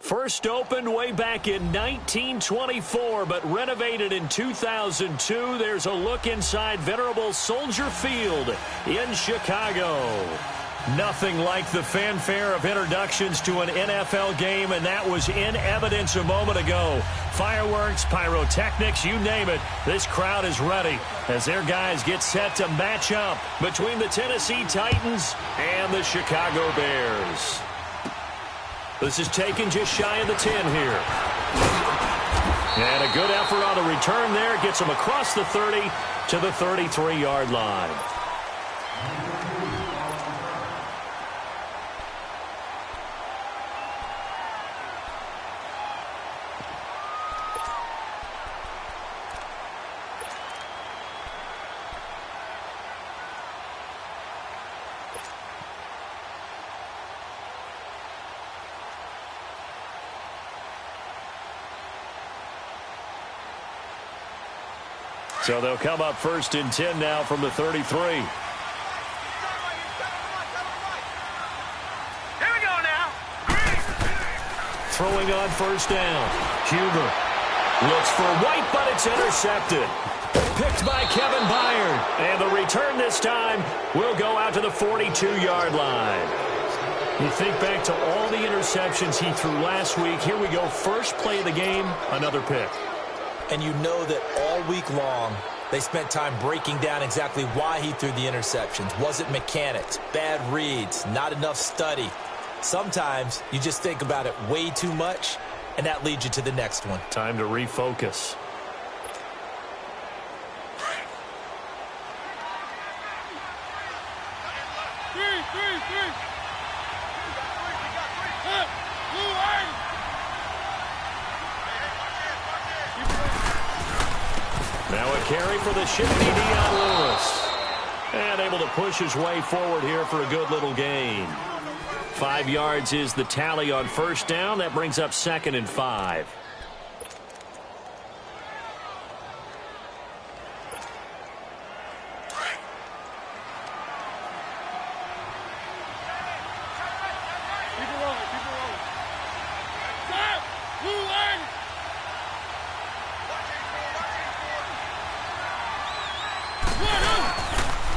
First opened way back in 1924, but renovated in 2002. There's a look inside venerable Soldier Field in Chicago. Nothing like the fanfare of introductions to an NFL game, and that was in evidence a moment ago. Fireworks, pyrotechnics, you name it. This crowd is ready as their guys get set to match up between the Tennessee Titans and the Chicago Bears. This is taken just shy of the 10 here. And a good effort on the return there. Gets them across the 30 to the 33-yard line. So they'll come up first and 10 now from the 33. Here we go now. Throwing on first down. Huber looks for White, but it's intercepted. Picked by Kevin Byard. And the return this time will go out to the 42-yard line. You think back to all the interceptions he threw last week. Here we go. First play of the game, another pick. And you know that all week long, they spent time breaking down exactly why he threw the interceptions. Was it mechanics, bad reads, not enough study? Sometimes you just think about it way too much, and that leads you to the next one. Time to refocus. Now a carry for the shifty Dion Lewis. And able to push his way forward here for a good little gain. 5 yards is the tally on first down. That brings up 2nd and 5.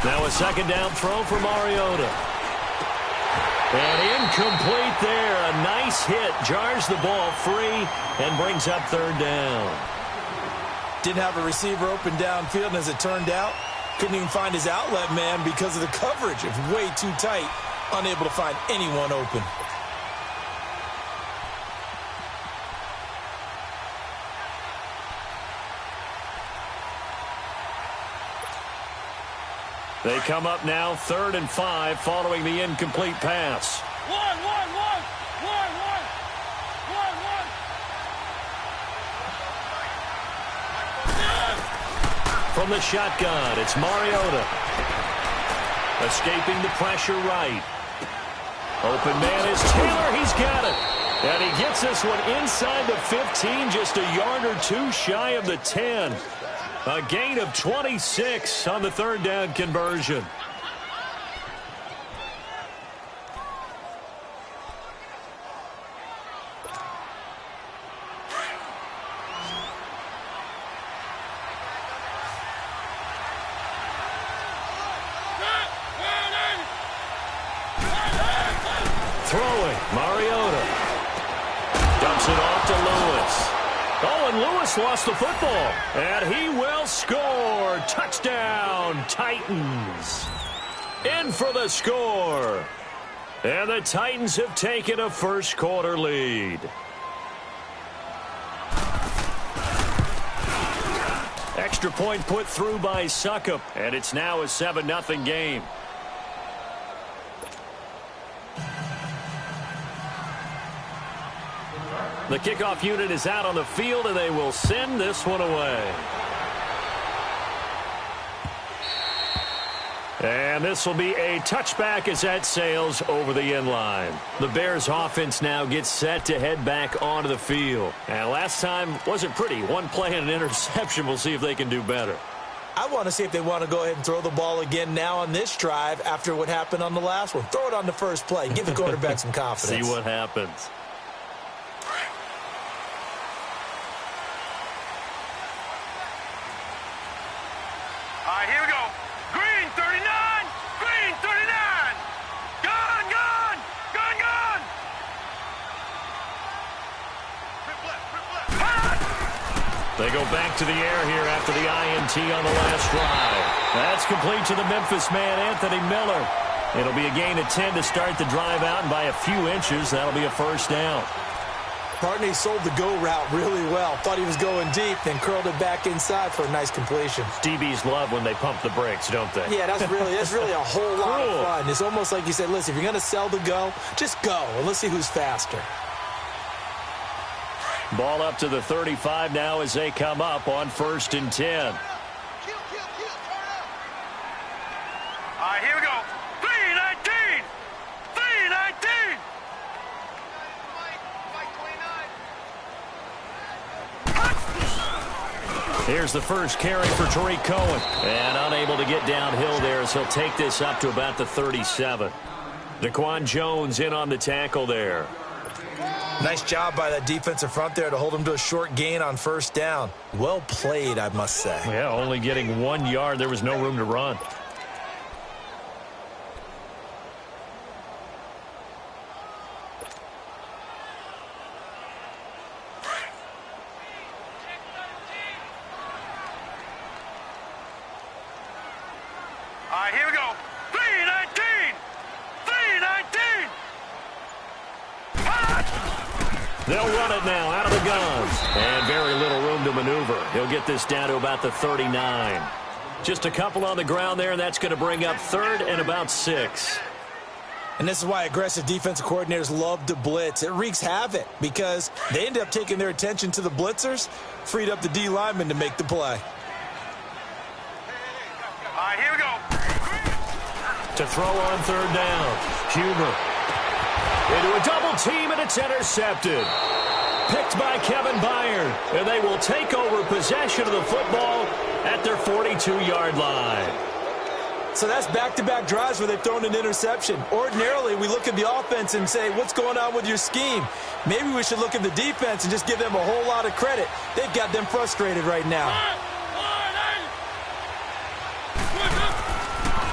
Now a 2nd down throw for Mariota. And incomplete there. A nice hit. Jars the ball free and brings up 3rd down. Didn't have a receiver open downfield, and as it turned out, couldn't even find his outlet man because of the coverage. It was way too tight. Unable to find anyone open. They come up now 3rd and 5 following the incomplete pass. One. From the shotgun, it's Mariota. Escaping the pressure right. Open man is Taylor. He's got it. And he gets this one inside the 15, just a yard or two shy of the 10. A gain of 26 on the 3rd down conversion. Throwing, Mariota. Dumps it off to Lewis. Oh, and Lewis lost the football. And he will score. Touchdown, Titans. In for the score. And the Titans have taken a first quarter lead. Extra point put through by Succop. And it's now a 7-0 game. The kickoff unit is out on the field, and they will send this one away. And this will be a touchback as that sails over the end line. The Bears offense now gets set to head back onto the field. And last time wasn't pretty. One play and an interception. We'll see if they can do better. I want to see if they want to go ahead and throw the ball again now on this drive after what happened on the last one. Throw it on the first play. Give the quarterback some confidence. See what happens. They go back to the air here after the INT on the last drive. That's complete to the Memphis man, Anthony Miller. It'll be a gain of 10 to start the drive out, and by a few inches, that'll be a first down. Partney sold the go route really well. Thought he was going deep, then curled it back inside for a nice completion. DBs love when they pump the brakes, don't they? Yeah, that's really a whole lot of fun. It's almost like you said, listen, if you're going to sell the go, just go, and let's see who's faster. Ball up to the 35 now as they come up on 1st and 10. All right, here we go. 3-19! 3-19! Here's the first carry for Tariq Cohen. And unable to get downhill there as he'll take this up to about the 37. Daquan Jones in on the tackle there. Nice job by that defensive front there to hold him to a short gain on 1st down. Well played, I must say. Yeah, only getting 1 yard. There was no room to run. All right, here we go. 3-19! 3-19! They'll run it now out of the guns. And very little room to maneuver. He'll get this down to about the 39. Just a couple on the ground there, and that's going to bring up 3rd and about 6. And this is why aggressive defensive coordinators love to blitz. It wreaks havoc because they end up taking their attention to the blitzers, freed up the D lineman to make the play. All right, here we go. To throw on 3rd down. Huber. Into a double team, and it's intercepted. Picked by Kevin Byard. And they will take over possession of the football at their 42-yard line. So that's back-to-back drives where they've thrown an interception. Ordinarily, we look at the offense and say, what's going on with your scheme? Maybe we should look at the defense and just give them a whole lot of credit. They've got them frustrated right now.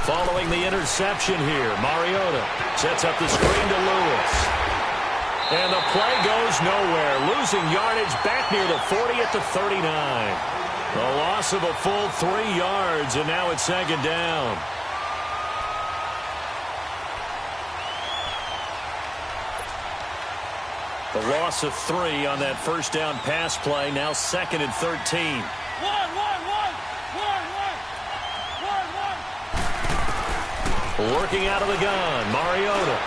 Following the interception here, Mariota sets up the screen to Lewis. And the play goes nowhere. Losing yardage back near the 40 at the 39. A loss of a full 3 yards, and now it's 2nd down. The loss of 3 on that 1st down pass play, now 2nd and 13. Working out of the gun, Mariota.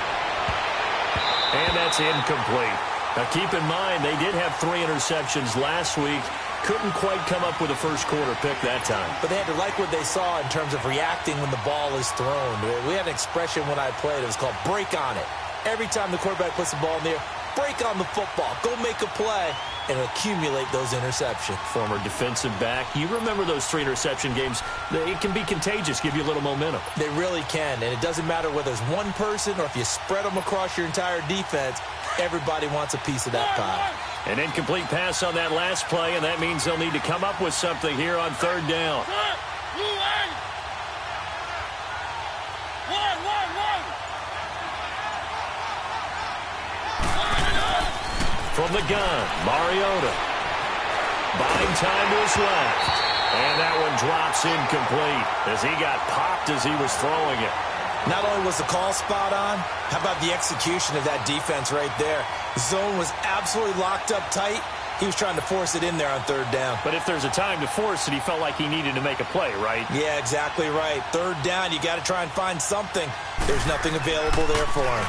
And that's incomplete. Now keep in mind, they did have 3 interceptions last week. Couldn't quite come up with a first quarter pick that time. But they had to like what they saw in terms of reacting when the ball is thrown. We had an expression when I played. It was called break on it. Every time the quarterback puts the ball in the air, break on the football. Go make a play and accumulate those interceptions. Former defensive back. You remember those 3 interception games. It can be contagious, give you a little momentum. They really can, and it doesn't matter whether it's one person or if you spread them across your entire defense. Everybody wants a piece of that pie. An incomplete pass on that last play, and that means they'll need to come up with something here on 3rd down. From the gun, Mariota. Buying time to his left. And that one drops incomplete as he got popped as he was throwing it. Not only was the call spot on, how about the execution of that defense right there? The zone was absolutely locked up tight. He was trying to force it in there on 3rd down. But if there's a time to force it, he felt like he needed to make a play, right? Yeah, exactly right. 3rd down, you got to try and find something. There's nothing available there for him.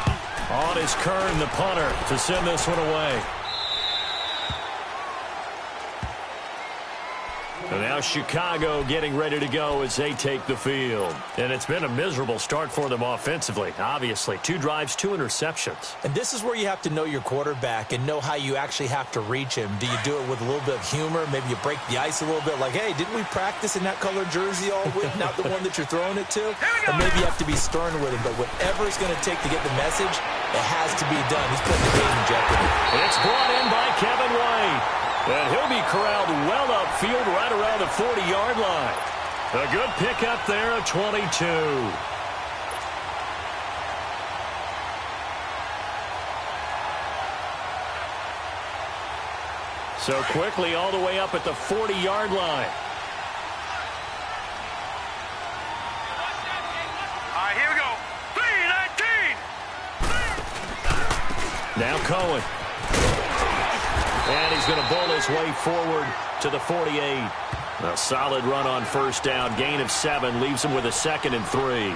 On is Kern, the punter, to send this one away. And now Chicago getting ready to go as they take the field. And it's been a miserable start for them offensively, obviously. 2 drives, 2 interceptions. And this is where you have to know your quarterback and know how you actually have to reach him. Do you do it with a little bit of humor? Maybe you break the ice a little bit like, hey, didn't we practice in that colored jersey all week? Not the one that you're throwing it to? Or maybe you have to be stern with him. But whatever it's going to take to get the message, it has to be done. He's putting the game in jeopardy. It's brought in by Kevin White. And he'll be corralled well upfield right around the 40-yard line. A good pickup there at 22. So quickly all the way up at the 40-yard line. All right, here we go. 3-19. Now Cohen. And he's going to bowl his way forward to the 48. A solid run on first down. Gain of 7 leaves him with a 2nd and 3.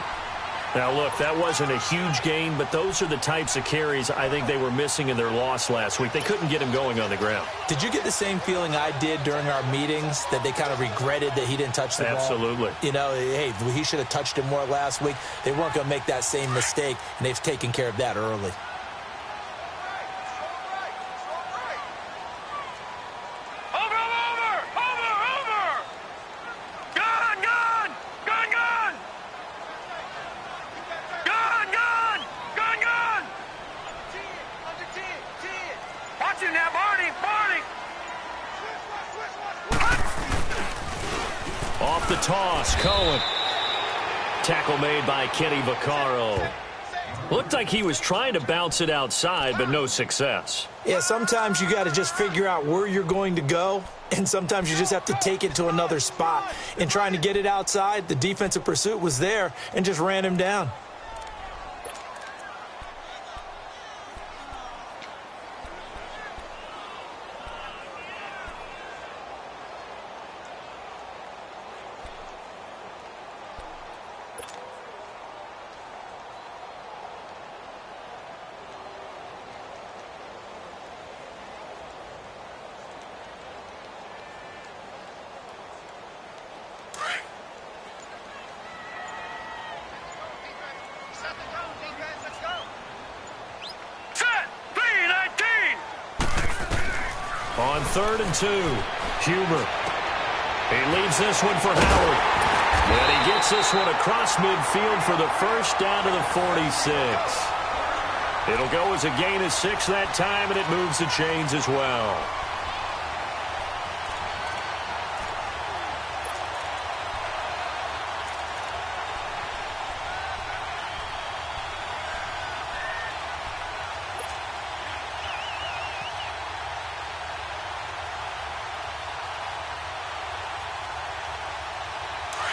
Now, look, that wasn't a huge gain, but those are the types of carries I think they were missing in their loss last week. They couldn't get him going on the ground. Did you get the same feeling I did during our meetings, that they kind of regretted that he didn't touch the ball? Absolutely. You know, hey, he should have touched it more last week. They weren't going to make that same mistake, and they've taken care of that early. Off the toss, Cohen. Tackle made by Kenny Vaccaro. Looked like he was trying to bounce it outside, but no success. Yeah, sometimes you got to just figure out where you're going to go, and sometimes you just have to take it to another spot. And trying to get it outside, the defensive pursuit was there and just ran him down. On 3rd and 2, Huber. He leaves this one for Howard. And he gets this one across midfield for the first down to the 46. It'll go as a gain of 6 that time, and it moves the chains as well.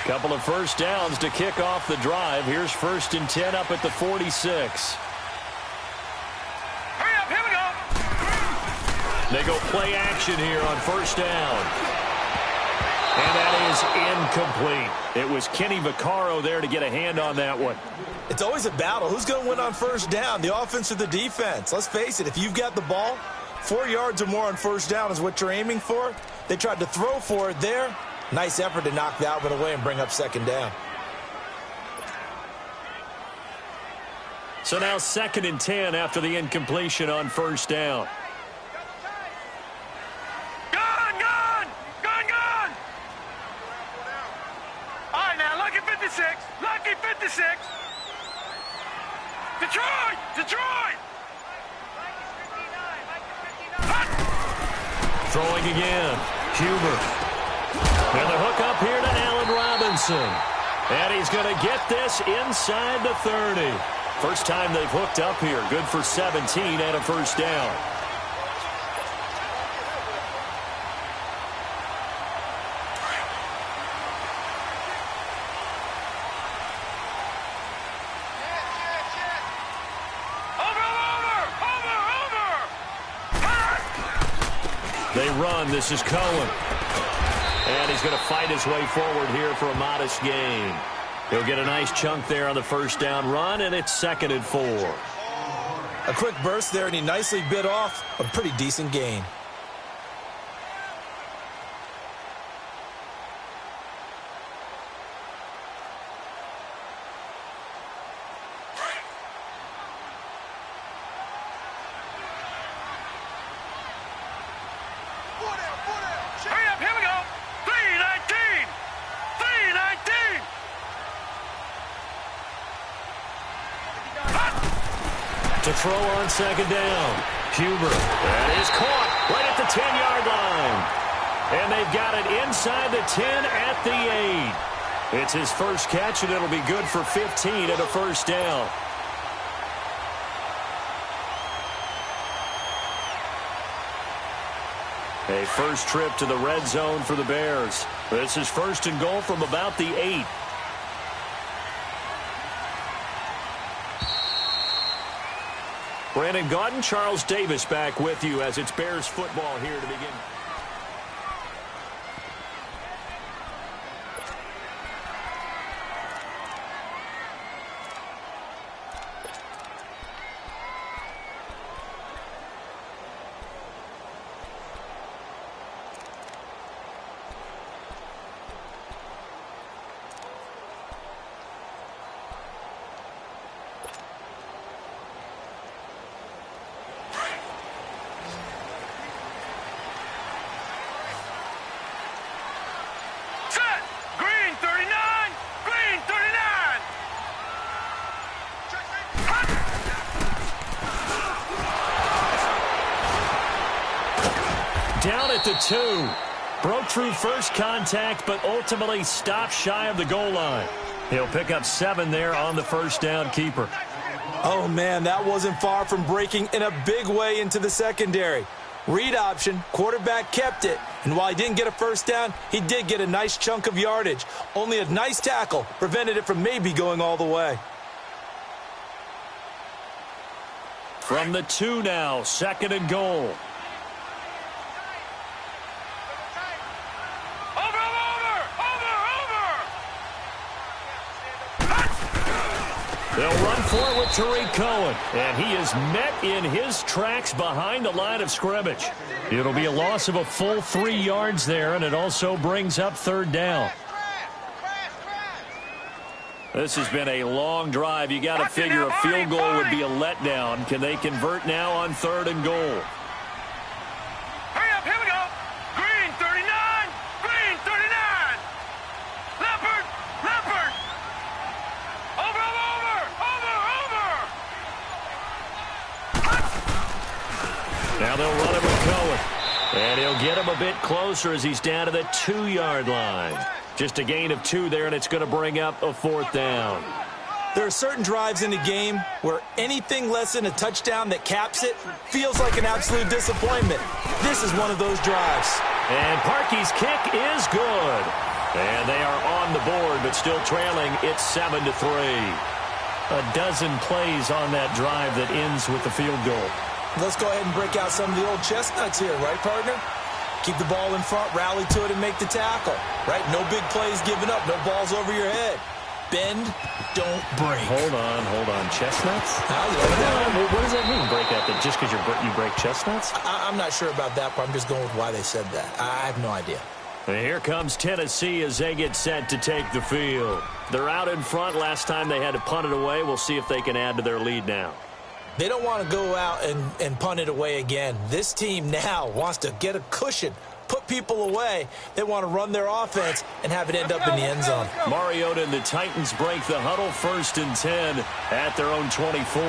Couple of first downs to kick off the drive. Here's 1st and 10 up at the 46. Hurry up, here we go. They go play action here on first down. And that is incomplete. It was Kenny Vaccaro there to get a hand on that one. It's always a battle. Who's going to win on first down, the offense or the defense? Let's face it, if you've got the ball, 4 yards or more on first down is what you're aiming for. They tried to throw for it there. Nice effort to knock that one away and bring up 2nd down. So now 2nd and 10 after the incompletion on first down. Gone! All right, now, lucky 56. Lucky 56. Detroit! Throwing again. Huber. And the hook up here to Allen Robinson. And he's going to get this inside the 30. First time they've hooked up here. Good for 17 and a first down. They run. This is Cohen. And he's going to fight his way forward here for a modest gain. He'll get a nice chunk there on the first down run, and it's 2nd and 4. A quick burst there, and he nicely bit off a pretty decent gain. Hurry up, here we go. 3-19. To throw on 2nd down. Huber. That is caught right at the 10-yard line. And they've got it inside the 10 at the 8. It's his first catch, and it'll be good for 15 at a first down. A first trip to the red zone for the Bears. This is 1st and goal from about the 8. Brandon Gaudin, Charles Davis back with you as it's Bears football here to begin. Down at the 2. Broke through first contact, but ultimately stopped shy of the goal line. He'll pick up 7 there on the first down keeper. Oh, man, that wasn't far from breaking in a big way into the secondary. Read option, quarterback kept it. And while he didn't get a first down, he did get a nice chunk of yardage. Only a nice tackle prevented it from maybe going all the way. From the 2 now, 2nd and goal. They'll run for it with Tariq Cohen, and he is met in his tracks behind the line of scrimmage. It'll be a loss of a full 3 yards there, and it also brings up 3rd down. This has been a long drive. You got to figure a field goal would be a letdown. Can they convert now on 3rd and goal? Hurry up, here we go. Green 39, Green 39. Leopard, Leopard. Over. Now they'll run it with Cohen. And he'll get him a bit closer as he's down to the 2-yard line. Just a gain of 2 there, and it's going to bring up a 4th down. There are certain drives in the game where anything less than a touchdown that caps it feels like an absolute disappointment. This is one of those drives. And Parkey's kick is good. And they are on the board, but still trailing. It's 7-3. A dozen plays on that drive that ends with the field goal. Let's go ahead and break out some of the old chestnuts here, right, partner? Keep the ball in front, rally to it, and make the tackle, right? No big plays given up, no balls over your head. Bend, don't break. Hold on. Chestnuts? What does that mean, break out? That just because you break chestnuts? I'm not sure about that, but I'm just going with why they said that. I have no idea. And here comes Tennessee as they get set to take the field. They're out in front. Last time they had to punt it away. We'll see if they can add to their lead now. They don't want to go out and punt it away again. This team now wants to get a cushion, put people away. They want to run their offense and have it end up in the end zone. Mariota and the Titans break the huddle, 1st and 10 at their own 24.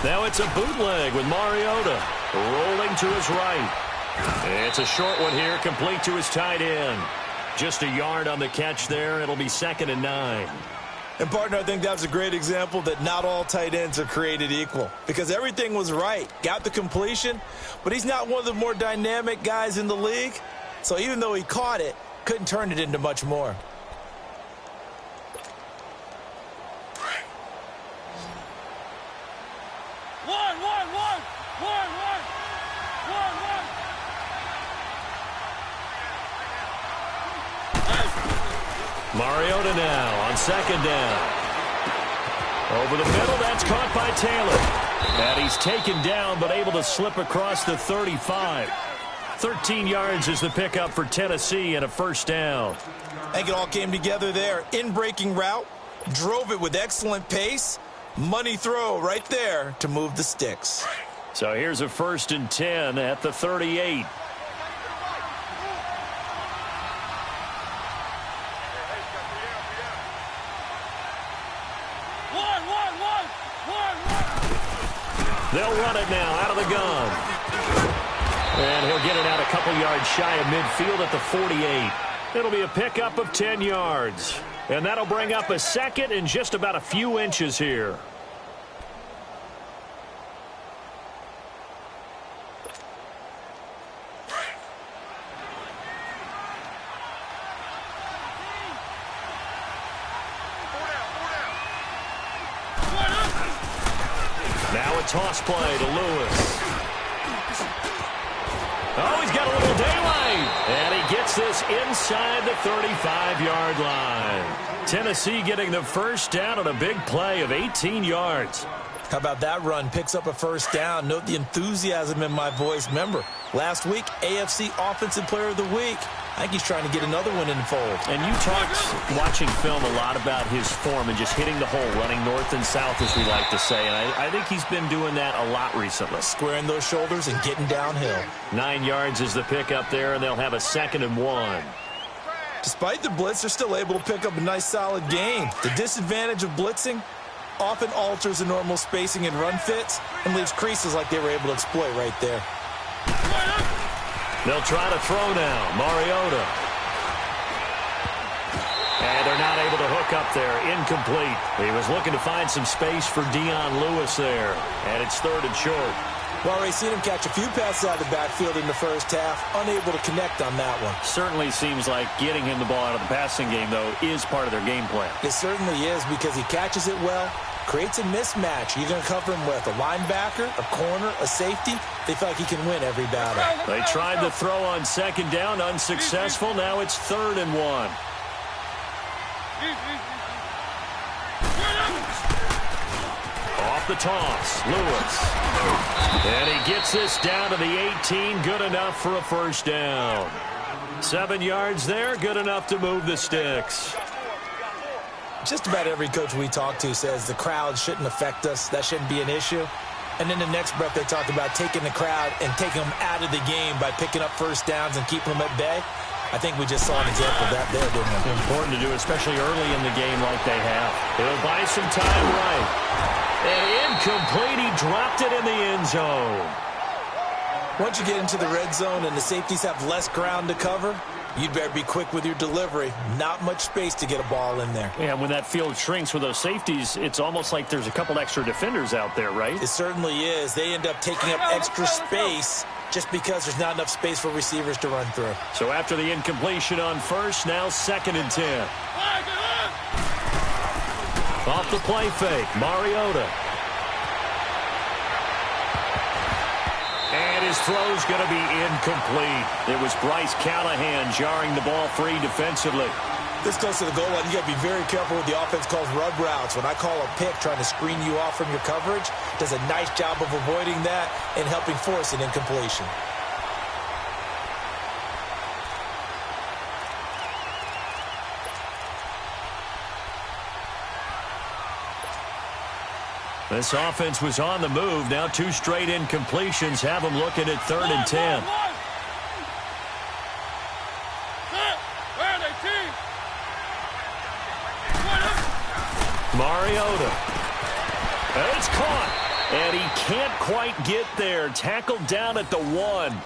Now it's a bootleg with Mariota rolling to his right. It's a short one here, complete to his tight end. Just a yard on the catch there. It'll be 2nd and 9. And, partner, I think that's a great example that not all tight ends are created equal because everything was right. Got the completion, but he's not one of the more dynamic guys in the league. So even though he caught it, couldn't turn it into much more. Mariota now on 2nd down. Over the middle, that's caught by Taylor. And he's taken down, but able to slip across the 35. 13 yards is the pickup for Tennessee and a 1st down. I think it all came together there. In-breaking route, drove it with excellent pace. Money throw right there to move the sticks. So here's a 1st and 10 at the 38. They'll run it now out of the gun. And he'll get it out a couple yards shy of midfield at the 48. It'll be a pickup of 10 yards. And that'll bring up a second and just about a few inches here. Now a toss play to Lewis. Oh, he's got a little daylight. And he gets this inside the 35-yard line. Tennessee getting the first down on a big play of 18 yards. How about that run? Picks up a first down. Note the enthusiasm in my voice. Remember, last week, AFC Offensive Player of the Week. I think he's trying to get another one in the fold. And you talked, watching film, a lot about his form and just hitting the hole, running north and south, as we like to say. And I think he's been doing that a lot recently. Squaring those shoulders and getting downhill. 9 yards is the pick up there, and they'll have a 2nd and 1. Despite the blitz, they're still able to pick up a nice, solid gain. The disadvantage of blitzing often alters the normal spacing and run fits and leaves creases like they were able to exploit right there. They'll try to throw now. Mariota. And they're not able to hook up there. Incomplete. He was looking to find some space for Dion Lewis there. And it's 3rd and short. Well, already seen him catch a few passes out of the backfield in the first half. Unable to connect on that one. Certainly seems like getting him the ball out of the passing game, though, is part of their game plan. It certainly is, because he catches it well, creates a mismatch. You're going to cover him with a linebacker, a corner, a safety. They feel like he can win every battle. They tried to throw on 2nd down, unsuccessful. Now it's 3rd and 1. Off the toss, Lewis. And he gets this down to the 18, good enough for a first down. 7 yards there, good enough to move the sticks. Just about every coach we talk to says the crowd shouldn't affect us. That shouldn't be an issue. And in the next breath, they talk about taking the crowd and taking them out of the game by picking up first downs and keeping them at bay. I think we just saw an example of that there, didn't we? Important to do, especially early in the game like they have. He'll buy some time right. And incomplete. He dropped it in the end zone. Once you get into the red zone and the safeties have less ground to cover, you'd better be quick with your delivery. Not much space to get a ball in there. Yeah, when that field shrinks with those safeties, it's almost like there's a couple extra defenders out there, right? It certainly is. They end up taking up extra space just because there's not enough space for receivers to run through. So after the incompletion on first, now 2nd and 10. Off the play fake, Mariota. And his throw's going to be incomplete. It was Bryce Callahan jarring the ball free defensively. This close to the goal line, you got to be very careful with the offense calls rub routes. When I call a pick trying to screen you off from your coverage, does a nice job of avoiding that and helping force an incompletion. This offense was on the move. Now 2 straight incompletions have them looking at 3rd and 10. Mariota. And it's caught. And he can't quite get there. Tackled down at the 1.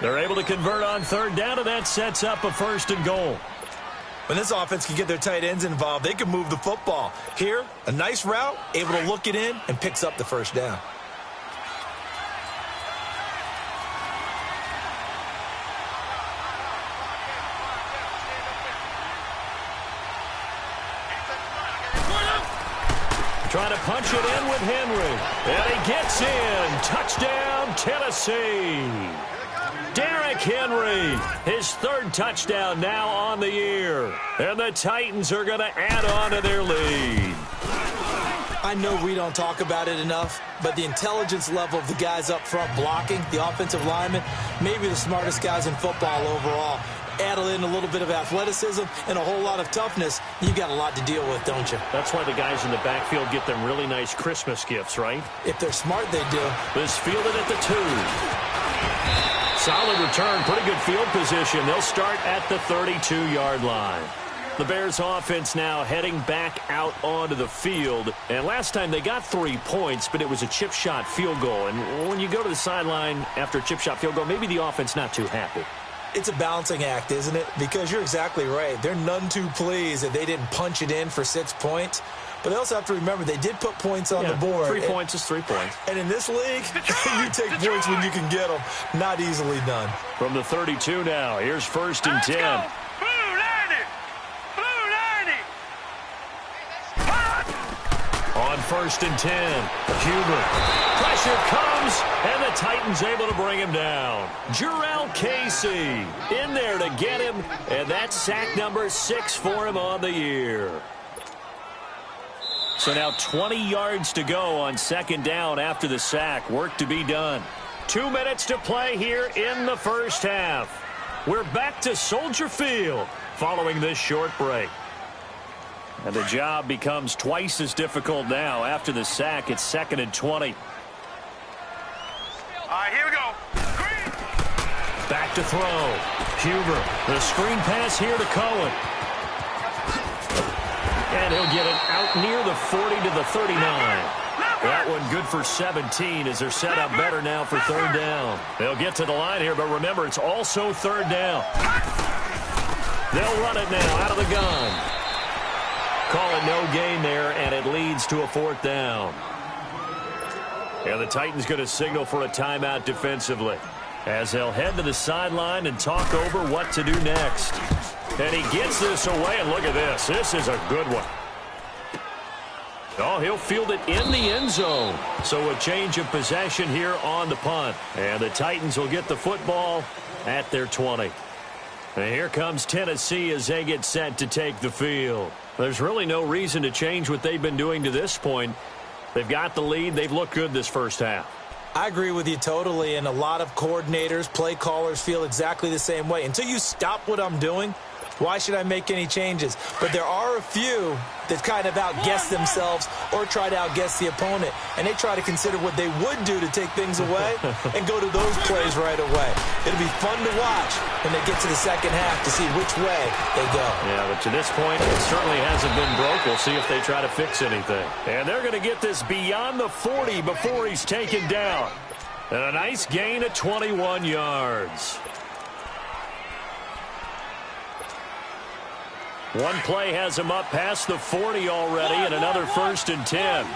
They're able to convert on 3rd down, and that sets up a 1st and goal. When this offense can get their tight ends involved, they can move the football. Here, a nice route, able to look it in, and picks up the first down. Trying to punch it in with Henry. And he gets in. Touchdown, Tennessee. Derrick Henry, his 3rd touchdown now on the year. And the Titans are going to add on to their lead. I know we don't talk about it enough, but the intelligence level of the guys up front blocking, the offensive linemen, maybe the smartest guys in football overall. Add in a little bit of athleticism and a whole lot of toughness, you got a lot to deal with, don't you? That's why the guys in the backfield get them really nice Christmas gifts, right? If they're smart, they do. This fielded at the 2. Solid return, pretty good field position. They'll start at the 32-yard line. The Bears offense now heading back out onto the field. And last time they got 3 points, but it was a chip shot field goal. And when you go to the sideline after a chip shot field goal, maybe the offense not too happy. It's a balancing act, isn't it? Because you're exactly right. They're none too pleased that they didn't punch it in for 6 points. But they also have to remember they did put points on the board. 3 points is 3 points. And in this league, you take points when you can get them. Not easily done. From the 32 now, here's 1st and 10. Blue 90! Blue 90! On 1st and 10, Huber. Pressure comes, and the Titans able to bring him down. Jarrell Casey in there to get him, and that's sack number 6 for him on the year. So now 20 yards to go on 2nd down after the sack. Work to be done. 2 minutes to play here in the first half. We're back to Soldier Field following this short break. And the job becomes twice as difficult now. After the sack, it's 2nd and 20. All right, here we go. Green. Back to throw. Huber, the screen pass here to Cohen. And he'll get it out near the 40 to the 39. That one good for 17 as they're set up better now for 3rd down. They'll get to the line here, but remember, it's also 3rd down. They'll run it now out of the gun. Call it no gain there, and it leads to a 4th down. And the Titans going to signal for a timeout defensively as they'll head to the sideline and talk over what to do next. And he gets this away, and look at this. This is a good one. Oh, he'll field it in the end zone. So a change of possession here on the punt. And the Titans will get the football at their 20. And here comes Tennessee as they get set to take the field. There's really no reason to change what they've been doing to this point. They've got the lead. They've looked good this first half. I agree with you totally, and a lot of coordinators, play callers feel exactly the same way. Until you stop what I'm doing, why should I make any changes? But there are a few that kind of outguess themselves or try to outguess the opponent, and they try to consider what they would do to take things away and go to those plays right away. It'll be fun to watch when they get to the second half to see which way they go. Yeah, but to this point, it certainly hasn't been broke. We'll see if they try to fix anything. And they're going to get this beyond the 40 before he's taken down. And a nice gain of 21 yards. One play has him up past the 40 already, and another 1st and 10.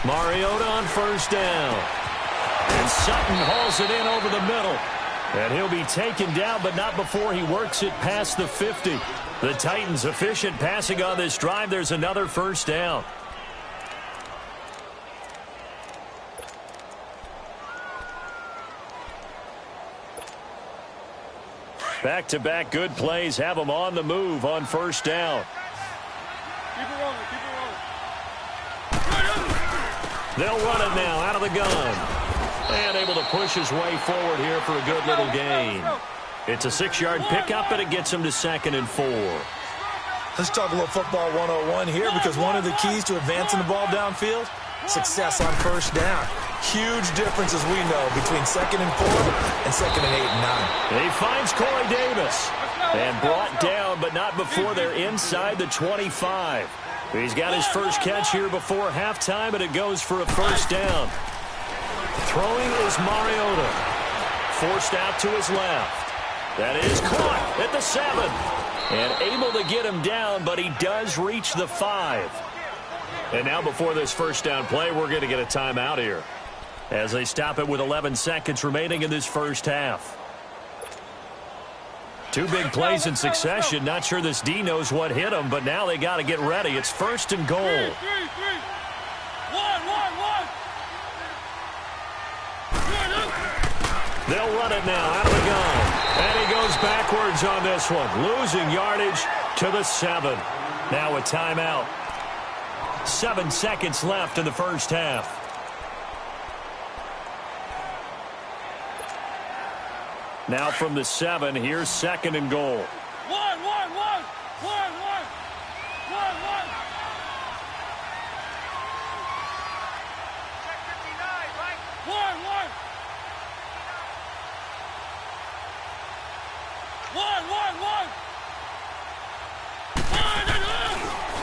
Mariota on 1st down. And Sutton hauls it in over the middle. And he'll be taken down, but not before he works it past the 50. The Titans efficient passing on this drive. There's another 1st down. Back-to-back good plays have them on the move on 1st down. Keep it rolling, keep it rolling. They'll run it now out of the gun. And able to push his way forward here for a good little gain. It's a 6-yard pickup, and it gets him to 2nd and 4. Let's talk a little football 101 here, because one of the keys to advancing the ball downfield, success on 1st down. Huge difference, as we know, between 2nd and 4 and 2nd and 8 and 9. He finds Corey Davis and brought down, but not before they're inside the 25. He's got his first catch here before halftime, and it goes for a 1st down. Throwing is Mariota. Forced out to his left. That is caught at the 7. And able to get him down, but he does reach the 5. And now before this 1st down play, we're going to get a timeout here, as they stop it with 11 seconds remaining in this first half. 2 big plays in succession. Not sure this D knows what hit him, but now they got to get ready. It's 1st and goal. 3. 1. They'll run it now out of the gun. And he goes backwards on this one, losing yardage to the 7. Now a timeout. 7 seconds left in the first half. Now from the 7, here's 2nd and goal. 1.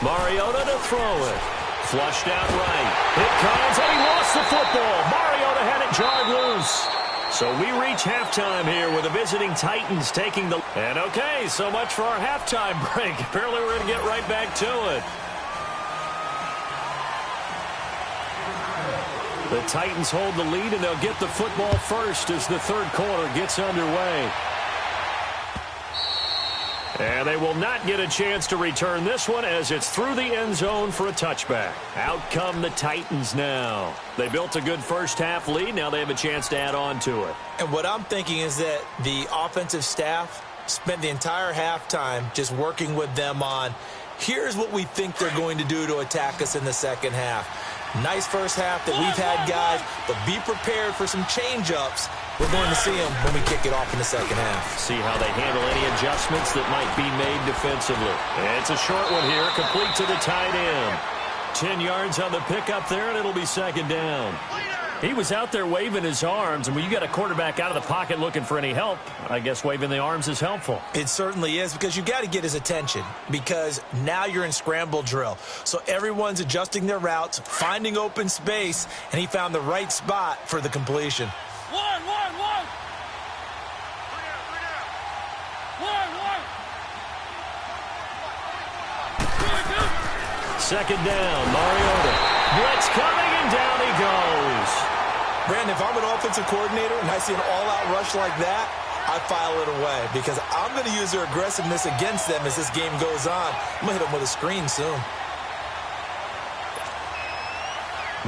Mariota to throw it. Flushed out right. It comes, and he lost the football. Mariota had it jarred loose. So we reach halftime here with the visiting Titans taking the... And okay, so much for our halftime break. Apparently we're going to get right back to it. The Titans hold the lead, and they'll get the football first as the third quarter gets underway. And they will not get a chance to return this one as it's through the end zone for a touchback. Out come the Titans now. They built a good first-half lead. Now they have a chance to add on to it. And what I'm thinking is that the offensive staff spent the entire halftime just working with them on, here's what we think they're going to do to attack us in the second half. Nice first half that we've had, guys, but be prepared for some change-ups. We're going to see them when we kick it off in the second half. See how they handle any adjustments that might be made defensively. It's a short one here, complete to the tight end. 10 yards on the pickup there, and it'll be second down. He was out there waving his arms, and when you got a quarterback out of the pocket looking for any help, I guess waving the arms is helpful. It certainly is, because you got to get his attention, because now you're in scramble drill. So everyone's adjusting their routes, finding open space, and he found the right spot for the completion. One. Second down, Mariota. Blitz coming, and down he goes. Brandon, if I'm an offensive coordinator and I see an all-out rush like that, I file it away because I'm going to use their aggressiveness against them as this game goes on. I'm going to hit them with a screen soon.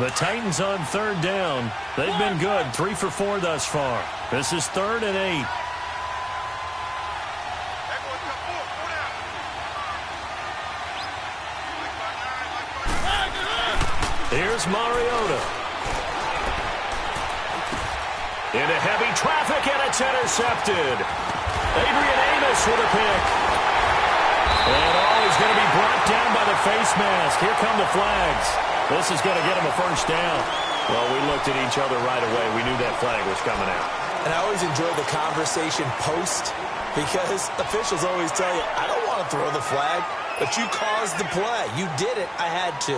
The Titans on third down. They've been good, 3 for 4 thus far. This is 3rd and 8. Here's Mariota. Into heavy traffic, and it's intercepted. Adrian Amos with a pick. And he's going to be brought down by the face mask. Here come the flags. This is going to get him a first down. Well, we looked at each other right away. We knew that flag was coming out. And I always enjoy the conversation post because officials always tell you, I don't want to throw the flag, but you caused the play. You did it. I had to.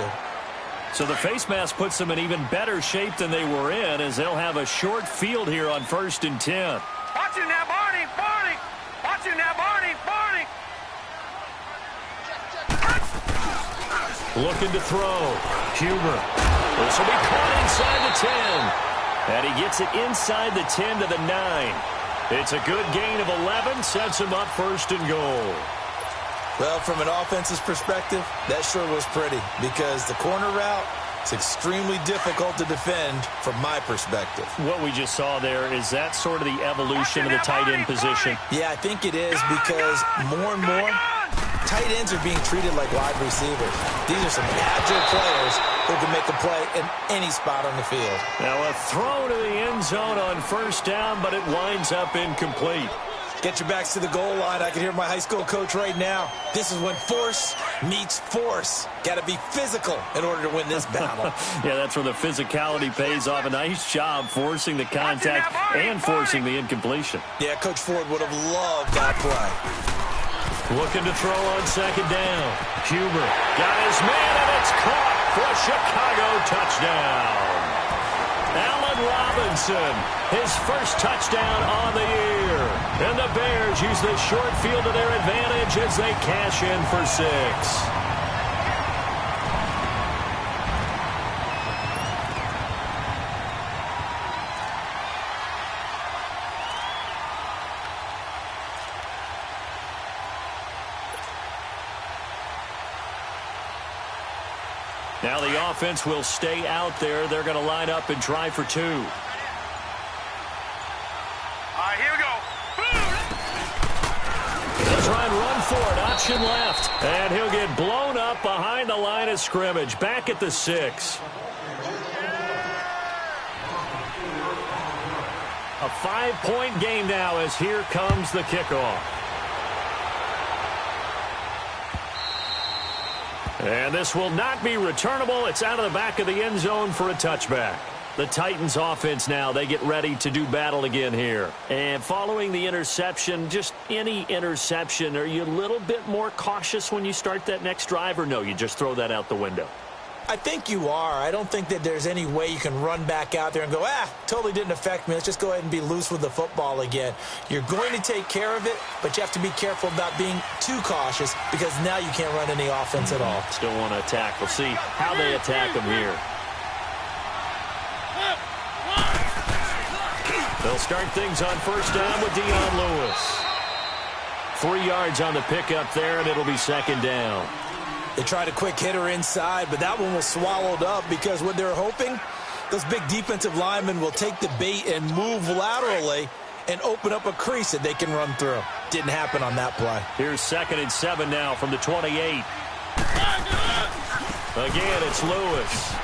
So the face mask puts them in even better shape than they were in as they'll have a short field here on 1st and 10. Watch him now, Barney. Watch him now, Barney. Looking to throw. Huber. This will be caught inside the 10. And he gets it inside the 10 to the 9. It's a good gain of 11. Sets him up 1st and goal. Well, from an offense's perspective, that sure was pretty because the corner route is extremely difficult to defend from my perspective. What we just saw there, is that sort of the evolution of the tight end position? Yeah, I think it is because more and more, tight ends are being treated like wide receivers. These are some agile players who can make a play in any spot on the field. Now a throw to the end zone on 1st down, but it winds up incomplete. Get your backs to the goal line. I can hear my high school coach right now. This is when force meets force. Got to be physical in order to win this battle. Yeah, that's where the physicality pays off. A nice job forcing the contact and forcing the incompletion. Yeah, Coach Ford would have loved that play. Looking to throw on 2nd down. Huber got his man, and it's caught for a Chicago touchdown. Allen Robinson, his first touchdown on the year. And the Bears use the short field to their advantage as they cash in for 6. Now the offense will stay out there. They're going to line up and try for 2. All right, here we go. He'll try and run for it. Option left. And he'll get blown up behind the line of scrimmage. Back at the 6. A 5-point game now as here comes the kickoff. And this will not be returnable. It's out of the back of the end zone for a touchback. The Titans offense now, they get ready to do battle again here. And following the interception, just any interception, are you a little bit more cautious when you start that next drive, or no, you just throw that out the window? I think you are. I don't think that there's any way you can run back out there and go, totally didn't affect me. Let's just go ahead and be loose with the football again. You're going to take care of it, but you have to be careful about being too cautious because now you can't run any offense at all. Still want to attack. We'll see how they attack them here. They'll start things on first down with Dion Lewis. 3 yards on the pickup there, and it'll be second down. They tried a quick hitter inside, but that one was swallowed up because what they're hoping, those big defensive linemen will take the bait and move laterally and open up a crease that they can run through. Didn't happen on that play. Here's 2nd and 7 now from the 28. Again, it's Lewis.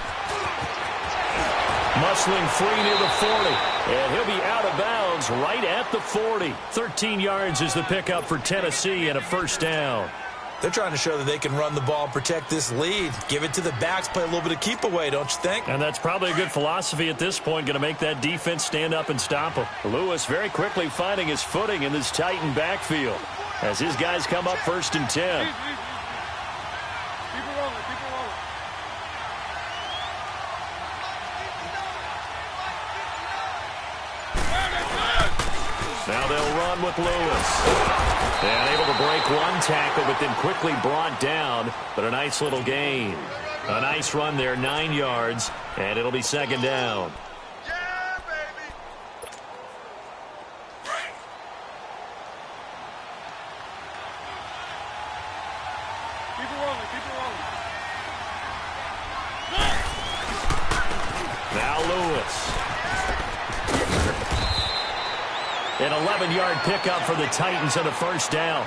Muscling free near the 40. And he'll be out of bounds right at the 40. 13 yards is the pickup for Tennessee and a first down. They're trying to show that they can run the ball and protect this lead. Give it to the backs, play a little bit of keep away, don't you think? And that's probably a good philosophy at this point, going to make that defense stand up and stop him. Lewis very quickly finding his footing in this Titan backfield as his guys come up 1st and 10. Now they'll run with Lewis. And able to break one tackle, but then quickly brought down. But a nice little gain. A nice run there, 9 yards. And it'll be second down. Yeah, baby. Keep it rolling, keep it rolling. Now Lewis. An 11-yard pickup for the Titans on a first down.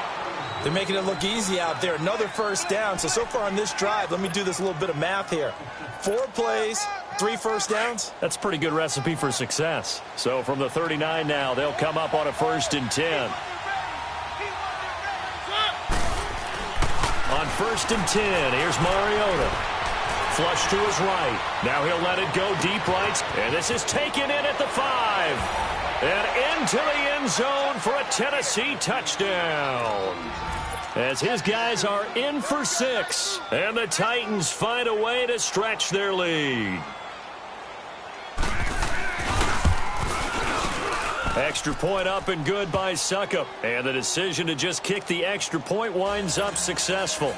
They're making it look easy out there. Another first down. So far on this drive, let me do this little bit of math here. 4 plays, 3 first downs. That's a pretty good recipe for success. So from the 39 now, they'll come up on a 1st and 10. On 1st and 10, here's Mariota. Flush to his right. Now he'll let it go deep right. And this is taken in at the 5. And into the end zone for a Tennessee touchdown. As his guys are in for 6. And the Titans find a way to stretch their lead. Extra point up and good by Suckup. And the decision to just kick the extra point winds up successful.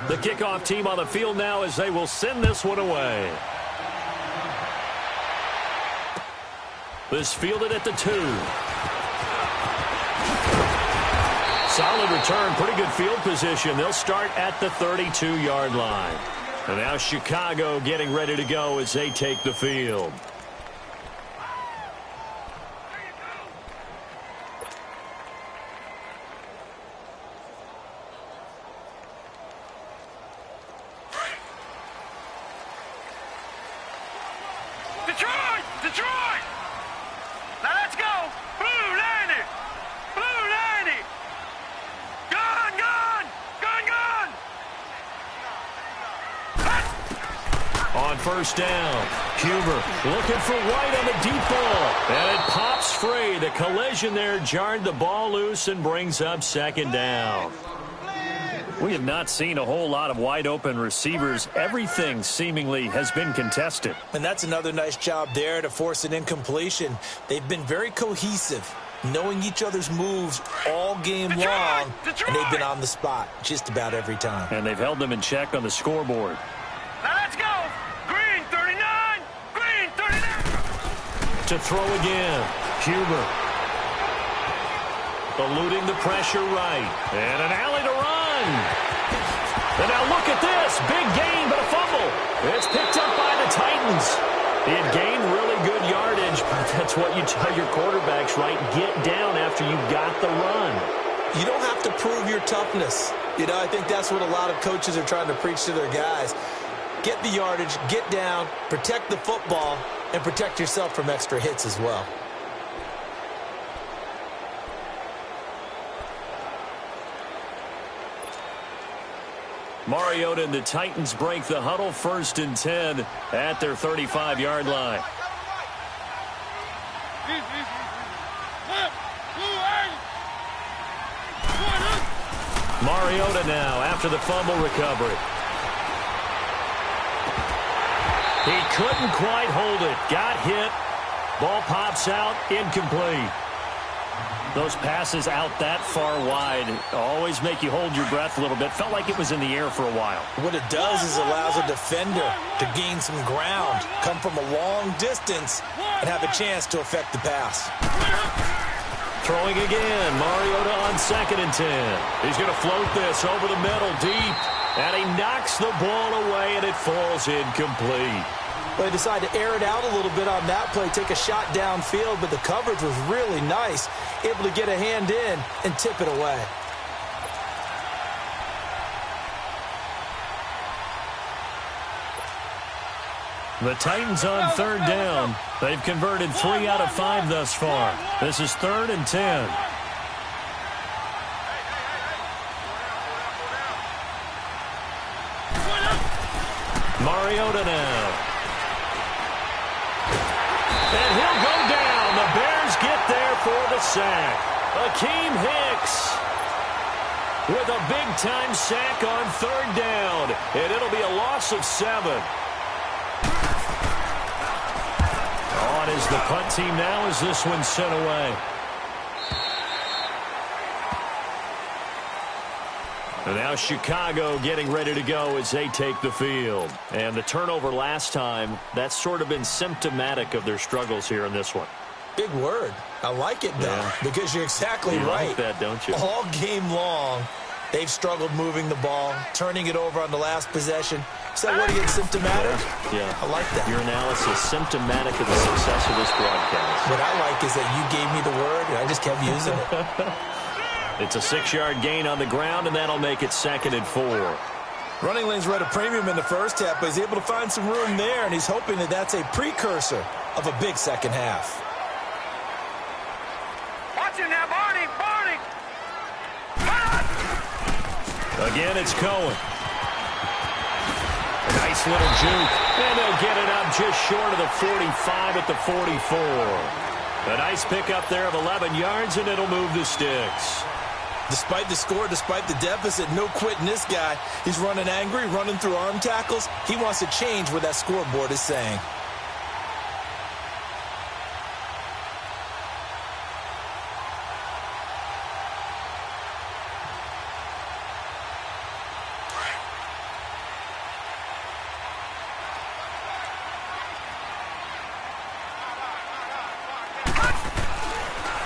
The kickoff team on the field now as they will send this one away. This fielded at the 2. Solid return, pretty good field position. They'll start at the 32-yard line. And now Chicago getting ready to go as they take the field. Detroit! Detroit! Now let's go! Blue 90! Blue 90! Gun, gun! Gun, gun! On first down, Huber looking for White on the deep ball. And it pops free. The collision there jarred the ball loose and brings up second down. We have not seen a whole lot of wide-open receivers. Everything seemingly has been contested. And that's another nice job there to force an incompletion. They've been very cohesive, knowing each other's moves all game long, and they've been on the spot just about every time. And they've held them in check on the scoreboard. Now let's go! Green 39! Green 39! To throw again, Huber. Eluding the pressure right. And an alley to run. And now look at this. Big gain, but a fumble. It's picked up by the Titans. He had gained really good yardage, but that's what you tell your quarterbacks, right? Get down after you got the run. You don't have to prove your toughness. You know, I think that's what a lot of coaches are trying to preach to their guys. Get the yardage, get down, protect the football, and protect yourself from extra hits as well. Mariota and the Titans break the huddle, 1st and 10 at their 35-yard line. Mariota now after the fumble recovery. He couldn't quite hold it. Got hit. Ball pops out. Incomplete. Those passes out that far wide always make you hold your breath a little bit. Felt like it was in the air for a while. What it does is allows a defender to gain some ground, come from a long distance, and have a chance to affect the pass. Throwing again. Mariota on 2nd and 10. He's going to float this over the middle deep. And he knocks the ball away, and it falls incomplete. Well, they decided to air it out a little bit on that play, take a shot downfield, but the coverage was really nice, able to get a hand in and tip it away. The Titans on 3rd down. They've converted 3 out of 5 thus far. This is 3rd and 10. Mariota now. And he'll go down. The Bears get there for the sack. Akeem Hicks with a big-time sack on 3rd down. And it'll be a loss of 7. On is the punt team now as this one's sent away. And now Chicago getting ready to go as they take the field. And the turnover last time, that's sort of been symptomatic of their struggles here in this one. Big word. I like it, though, because you're exactly right. You like that, don't you? All game long, they've struggled moving the ball, turning it over on the last possession. Is that what it's symptomatic? Yeah. I like that. Your analysis symptomatic of the success of this broadcast. What I like is that you gave me the word, and I just kept using it. It's a 6-yard gain on the ground, and that'll make it 2nd and 4. Running lanes were at a premium in the first half, but he's able to find some room there, and he's hoping that that's a precursor of a big second half. Watch it now, Barney! Barney! Again, it's Cohen. A nice little juke, and they'll get it up just short of the 45 at the 44. A nice pickup there of 11 yards, and it'll move the sticks. Despite the score, despite the deficit, no quitting this guy. He's running angry, running through arm tackles. He wants to change what that scoreboard is saying.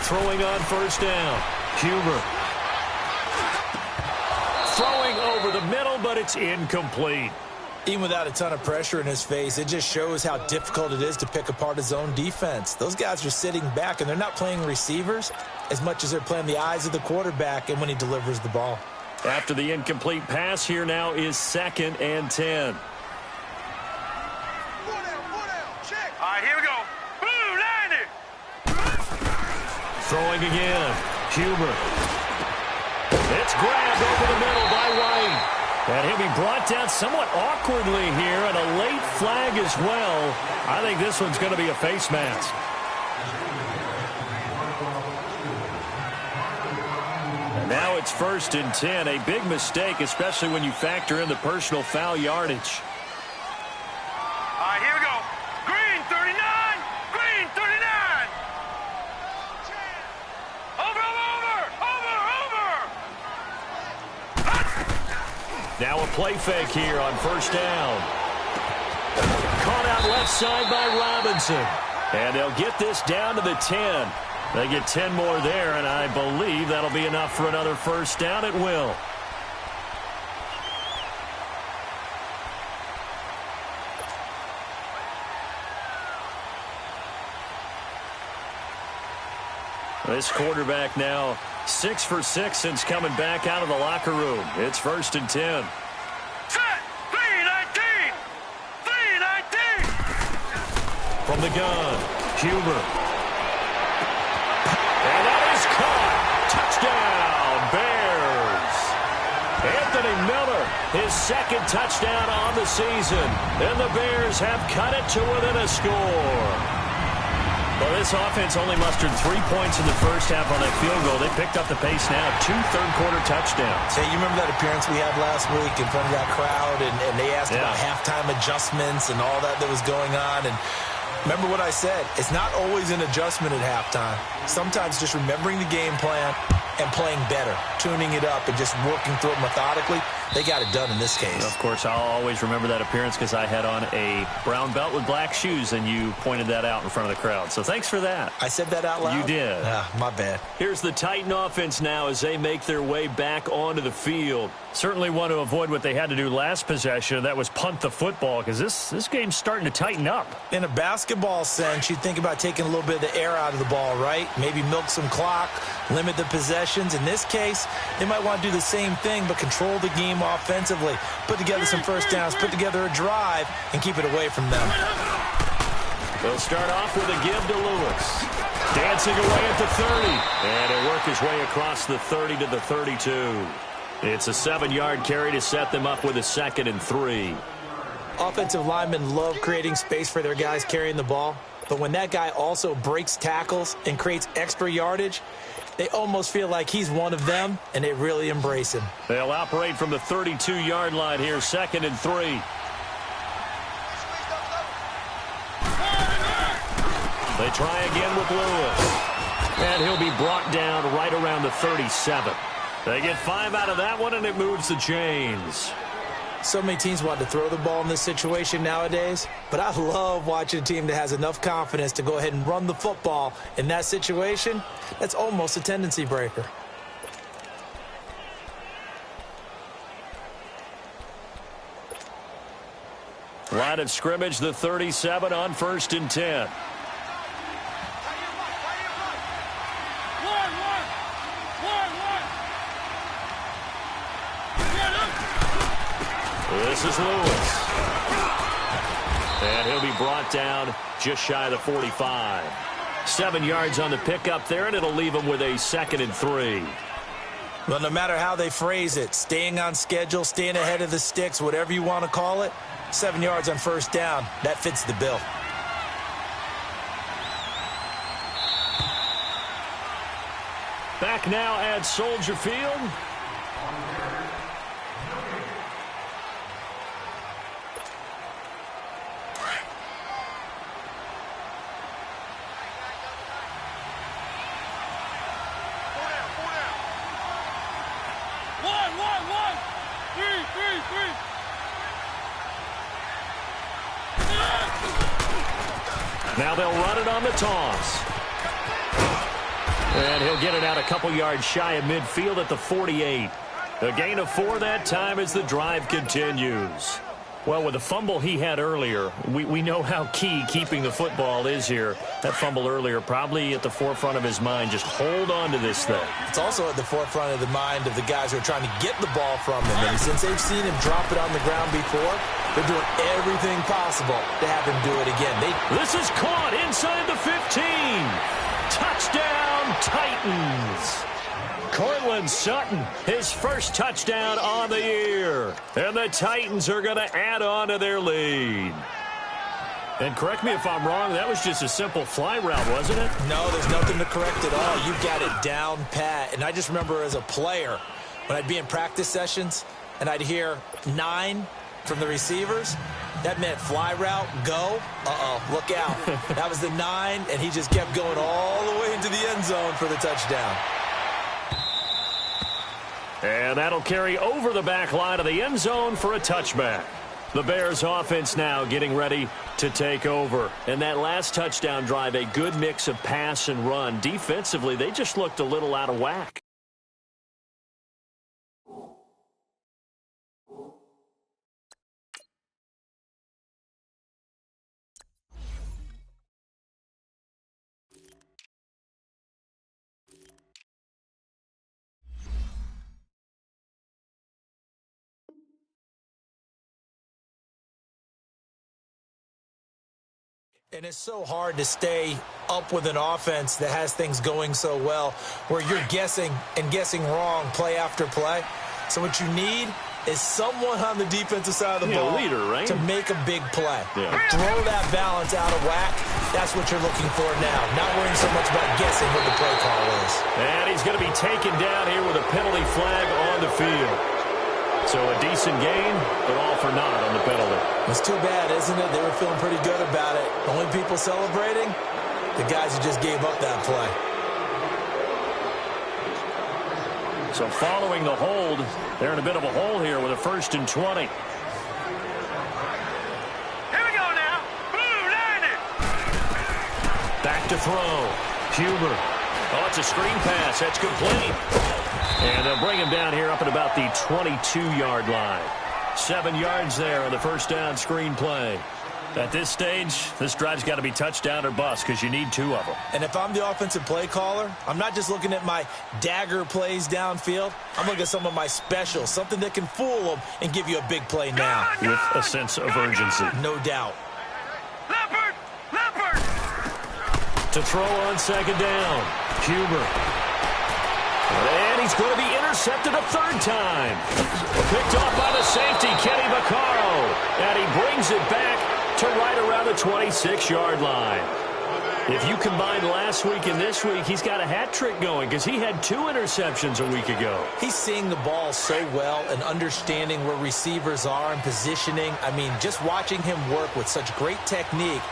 Throwing on 1st down. Huber. Throwing over the middle, but it's incomplete. Even without a ton of pressure in his face, it just shows how difficult it is to pick apart his own defense. Those guys are sitting back, and they're not playing receivers as much as they're playing the eyes of the quarterback and when he delivers the ball. After the incomplete pass, here now is 2nd and 10. All right, here we go. Boom, landed. Throwing again. Huber. It's grabbed over the middle by White. And he'll be brought down somewhat awkwardly here, and a late flag as well. I think this one's going to be a face mask. And now it's 1st and 10. A big mistake, especially when you factor in the personal foul yardage. All right, here we go. Green, 39. Green, 39. Over. Now a play fake here on 1st down. Caught out left side by Robinson. And they'll get this down to the 10. They get 10 more there, and I believe that'll be enough for another 1st down. It will. This quarterback now 6 for 6 since coming back out of the locker room. It's 1st and 10. Set. 3-19. 3-19. From the gun, Huber. And that is caught. Touchdown, Bears. Anthony Miller, his 2nd touchdown on the season. And the Bears have cut it to within a score. Well, this offense only mustered 3 points in the first half on that field goal. They picked up the pace now. 2 third-quarter touchdowns. Hey, you remember that appearance we had last week in front of that crowd, and they asked about halftime adjustments and all that was going on, and remember what I said. It's not always an adjustment at halftime. Sometimes just remembering the game plan and playing better, tuning it up, and just working through it methodically. They got it done in this case. Of course, I'll always remember that appearance because I had on a brown belt with black shoes, and you pointed that out in front of the crowd. So thanks for that. I said that out loud? You did. My bad. Here's the Titan offense now as they make their way back onto the field. Certainly want to avoid what they had to do last possession. That was punt the football because this game's starting to tighten up. In a basketball sense, you think about taking a little bit of the air out of the ball, right? Maybe milk some clock, limit the possessions. In this case, they might want to do the same thing but control the game offensively. Put together some first downs, put together a drive, and keep it away from them. They'll start off with a give to Lewis. Dancing away at the 30. And he'll work his way across the 30 to the 32. It's a 7-yard carry to set them up with a 2nd and 3. Offensive linemen love creating space for their guys carrying the ball. But when that guy also breaks tackles and creates extra yardage, they almost feel like he's one of them, and they really embrace him. They'll operate from the 32-yard line here, 2nd and 3. They try again with Lewis. And he'll be brought down right around the 37. They get 5 out of that one, and it moves the chains. So many teams want to throw the ball in this situation nowadays, but I love watching a team that has enough confidence to go ahead and run the football in that situation. That's almost a tendency breaker. Line of scrimmage, the 37 on 1st and 10. This is Lewis. And he'll be brought down just shy of the 45. 7 yards on the pickup there, and it'll leave him with a 2nd and 3. Well, no matter how they phrase it, staying on schedule, staying ahead of the sticks, whatever you want to call it, 7 yards on 1st down, that fits the bill. Back now at Soldier Field. Now they'll run it on the toss. And he'll get it out a couple yards shy of midfield at the 48. A gain of 4 that time as the drive continues. Well, with the fumble he had earlier, we know how key keeping the football is here. That fumble earlier probably at the forefront of his mind. Just hold on to this thing. It's also at the forefront of the mind of the guys who are trying to get the ball from him. And since they've seen him drop it on the ground before, they're doing everything possible to have him do it again. This is caught inside the 15. Touchdown, Titans. Cortland Sutton, his first touchdown on the year. And the Titans are going to add on to their lead. And correct me if I'm wrong, that was just a simple fly route, wasn't it? No, there's nothing to correct at all. You got it down pat. And I just remember as a player, when I'd be in practice sessions and I'd hear 9 from the receivers, that meant fly route, go. Look out. That was the 9, and he just kept going all the way into the end zone for the touchdown. And that'll carry over the back line of the end zone for a touchback. The Bears offense now getting ready to take over. And that last touchdown drive, a good mix of pass and run. Defensively, they just looked a little out of whack. And it's so hard to stay up with an offense that has things going so well, where you're guessing and guessing wrong play after play. So what you need is someone on the defensive side of the ball leader, right? to make a big play. Yeah. Throw that balance out of whack. That's what you're looking for now. Not worrying so much about guessing what the play call is. And he's going to be taken down here with a penalty flag on the field. So a decent gain, but all for naught on the penalty. It's too bad, isn't it? They were feeling pretty good about it. Only people celebrating, the guys who just gave up that play. So following the hold, they're in a bit of a hole here with a 1st and 20. Here we go now. Blue landed. Back to throw. Huber. Oh, it's a screen pass. That's complete. And they'll bring him down here up at about the 22-yard line. 7 yards there on the first down screen play. At this stage, this drive's got to be touchdown or bust because you need 2 of them. And if I'm the offensive play caller, I'm not just looking at my dagger plays downfield. I'm looking at some of my specials, something that can fool them and give you a big play now. With a sense of urgency. No doubt. Leopard! Leopard! To throw on 2nd down. Huber. And he's going to be intercepted a 3rd time. Picked off by the safety, Kenny Vaccaro. And he brings it back to right around the 26-yard line. If you combine last week and this week, he's got a hat trick going because he had 2 interceptions a week ago. He's seeing the ball so well and understanding where receivers are and positioning. I mean, just watching him work with such great technique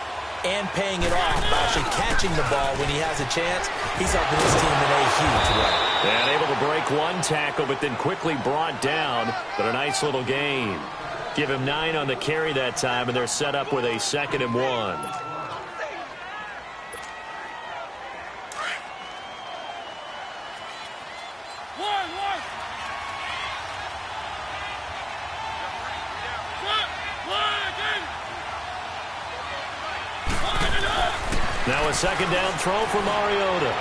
and paying it off by actually catching the ball when he has a chance, he's helping his team in a huge way. And able to break 1 tackle, but then quickly brought down. But a nice little gain. Give him 9 on the carry that time, and they're set up with a 2nd and 1. Now a 2nd down throw for Mariota.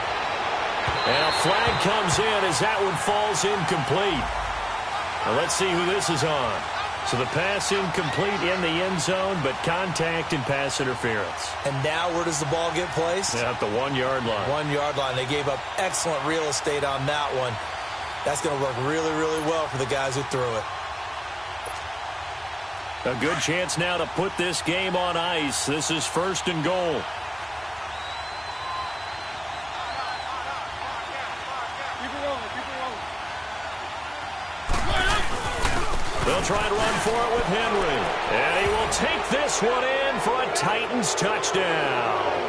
And a flag comes in as that one falls incomplete. Now let's see who this is on. So the pass incomplete in the end zone, but contact and pass interference. And now where does the ball get placed? Yeah, at the 1-yard line. 1-yard line. They gave up excellent real estate on that one. That's going to work really, really well for the guys who threw it. A good chance now to put this game on ice. This is 1st and goal. They'll try and run for it with Henry. And he will take this one in for a Titans touchdown.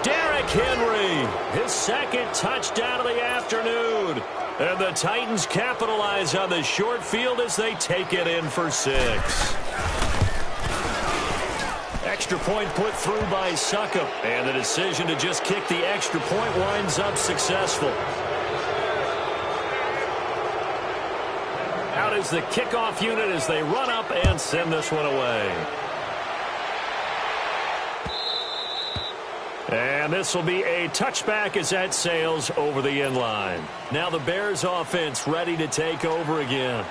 Derrick Henry, his 2nd touchdown of the afternoon. And the Titans capitalize on the short field as they take it in for 6. Extra point put through by Succop. And the decision to just kick the extra point winds up successful. Out is the kickoff unit as they run up and send this one away. And this will be a touchback as that sails over the end line. Now the Bears offense ready to take over again.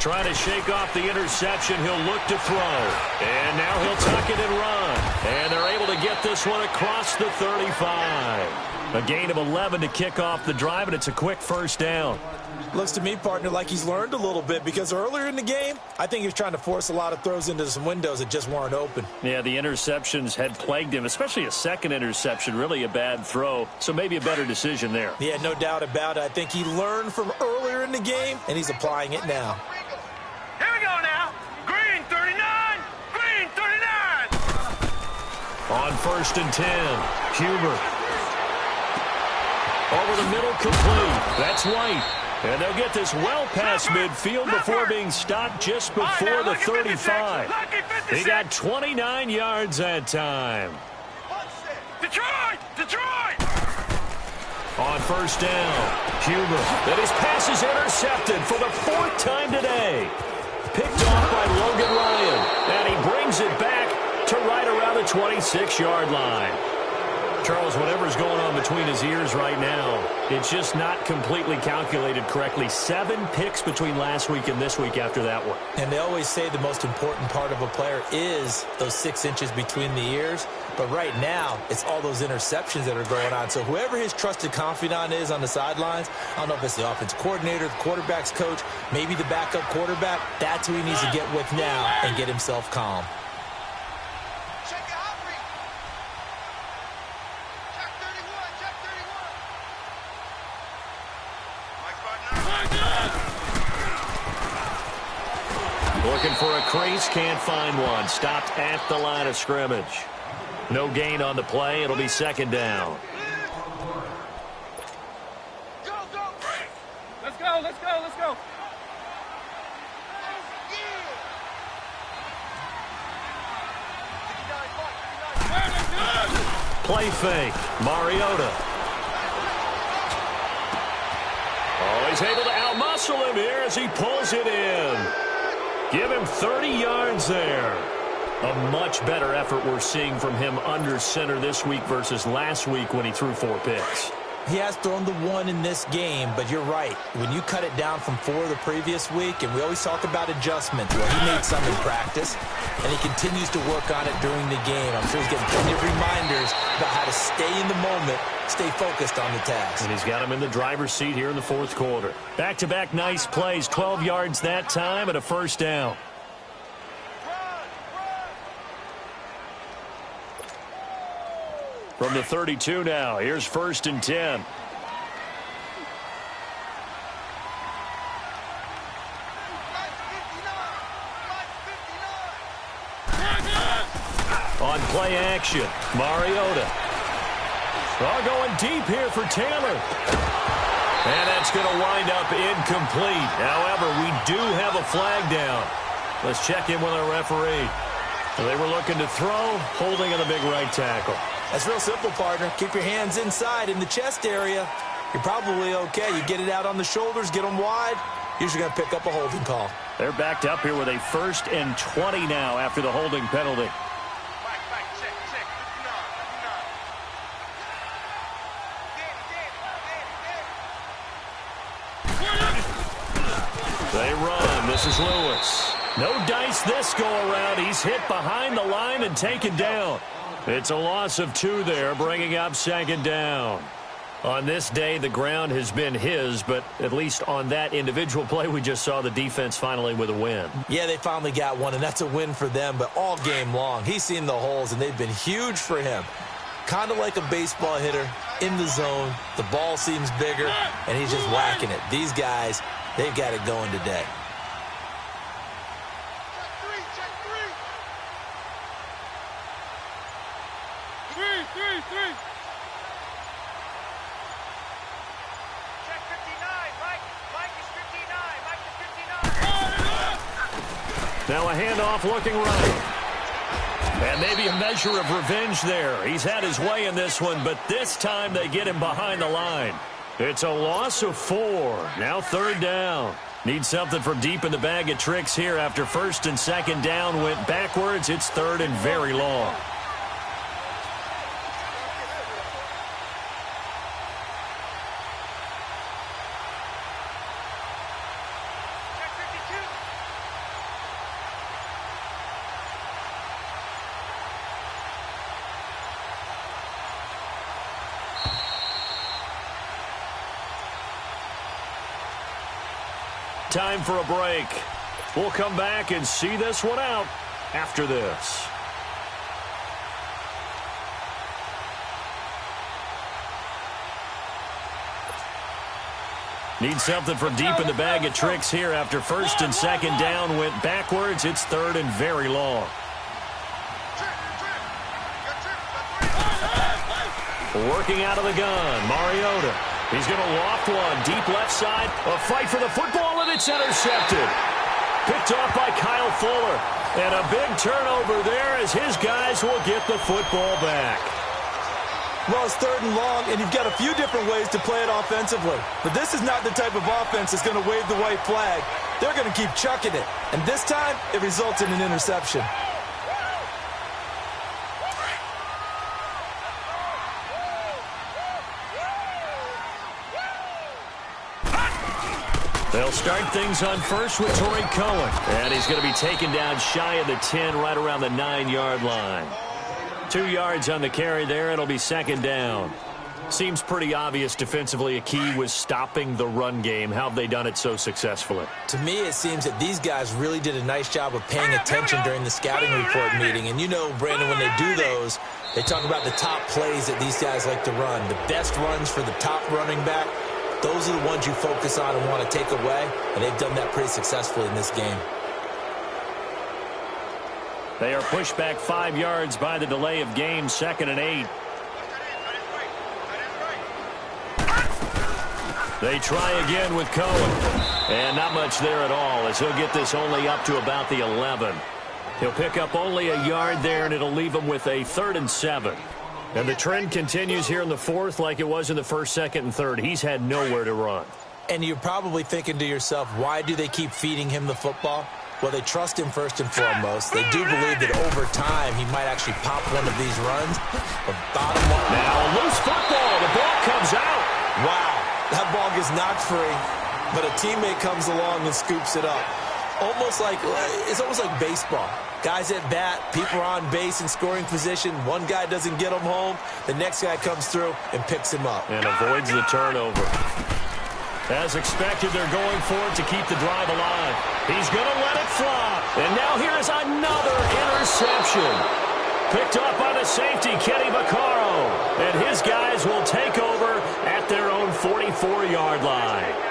Trying to shake off the interception. He'll look to throw. And now he'll tuck it and run. And they're able to get this one across the 35. A gain of 11 to kick off the drive, and it's a quick 1st down. Looks to me, partner, like he's learned a little bit because earlier in the game, I think he was trying to force a lot of throws into some windows that just weren't open. Yeah, the interceptions had plagued him, especially a 2nd interception, really a bad throw. So maybe a better decision there. Yeah, no doubt about it. I think he learned from earlier in the game, and he's applying it now. Here we go now. Green 39. Green 39. On 1st and 10, Huber. Over the middle, complete. That's White. And they'll get this well past midfield before being stopped just before the 35. He got 29 yards that time. Detroit! Detroit! On 1st down, Huber. Then his pass is intercepted for the 4th time today. Picked off by Logan Ryan. And he brings it back to right around the 26-yard line. Charles, whatever's going on between his ears right now, it's just not completely calculated correctly. 7 picks between last week and this week after that one. And they always say the most important part of a player is those 6 inches between the ears. But right now, it's all those interceptions that are going on. So whoever his trusted confidant is on the sidelines, I don't know if it's the offensive coordinator, the quarterback's coach, maybe the backup quarterback, that's who he needs to get with now and get himself calm. Looking for a crease, can't find one. Stopped at the line of scrimmage. No gain on the play. It'll be second down. Go, go. Let's go, let's go, let's go. Play fake. Mariota. Oh, he's able to outmuscle him here as he pulls it in. Give him 30 yards there. A much better effort we're seeing from him under center this week versus last week when he threw 4 picks. He has thrown the 1 in this game, but you're right. When you cut it down from 4 the previous week, and we always talk about adjustments, well, he made some in practice, and he continues to work on it during the game. I'm sure he's getting plenty of reminders about how to stay in the moment, stay focused on the task. And he's got him in the driver's seat here in the 4th quarter. Back-to-back nice plays, 12 yards that time and a first down. From the 32 now, here's 1st and 10. On play action, Mariota. Oh, going deep here for Taylor. And that's going to wind up incomplete. However, we do have a flag down. Let's check in with our referee. So they were looking to throw, holding on the big right tackle. That's real simple, partner. Keep your hands inside in the chest area. You're probably okay. You get it out on the shoulders, get them wide. Usually going to pick up a holding call. They're backed up here with a 1st and 20 now after the holding penalty. They run. This is Lewis. No dice this go-around. He's hit behind the line and taken down. It's a loss of 2 there, bringing up 2nd down. On this day, the ground has been his, but at least on that individual play, we just saw the defense finally with a win. Yeah, they finally got one, and that's a win for them, but all game long, he's seen the holes, and they've been huge for him. Kind of like a baseball hitter in the zone. The ball seems bigger, and he's just whacking it. These guys, they've got it going today. Now a handoff looking right. And maybe a measure of revenge there. He's had his way in this one, but this time they get him behind the line. It's a loss of 4. Now 3rd down. Need something from deep in the bag of tricks here after 1st and 2nd down went backwards. It's 3rd and very long. Time for a break. We'll come back and see this one out after this. Need something from deep in the bag of tricks here after 1st and 2nd down went backwards. It's 3rd and very long. Working out of the gun, Mariota. He's going to loft one, deep left side. A fight for the football, and it's intercepted. Picked off by Kyle Fuller. And a big turnover there as his guys will get the football back. Well, it's 3rd and long, and you've got a few different ways to play it offensively. But this is not the type of offense that's going to wave the white flag. They're going to keep chucking it. And this time, it results in an interception. They'll start things on first with Torrey Cohen. And he's going to be taken down shy of the 10, right around the 9-yard line. 2 yards on the carry there. It'll be second down. Seems pretty obvious defensively a key was stopping the run game. How have they done it so successfully? To me, it seems that these guys really did a nice job of paying attention during the scouting report meeting. And you know, Brandon, when they do those, they talk about the top plays that these guys like to run. The best runs for the top running back, those are the ones you focus on and want to take away. And they've done that pretty successfully in this game. They are pushed back 5 yards by the delay of game, 2nd and 8. They try again with Cohen. And not much there at all, as he'll get this only up to about the 11. He'll pick up only a yard there, and it'll leave him with a 3rd and 7. And the trend continues here in the 4th like it was in the 1st, 2nd, and 3rd. He's had nowhere to run. And you're probably thinking to yourself, why do they keep feeding him the football? Well, they trust him first and foremost. They do believe that over time he might actually pop one of these runs. But bottom line... Now a loose football. The ball comes out. Wow. That ball gets knocked free, but a teammate comes along and scoops it up. It's almost like baseball. Guys at bat, people are on base in scoring position. One guy doesn't get him home. The next guy comes through and picks him up. And avoids the turnover. As expected, they're going for it to keep the drive alive. He's going to let it fly. And now here's another interception. Picked up by the safety, Kenny Vaccaro. And his guys will take over at their own 44-yard line.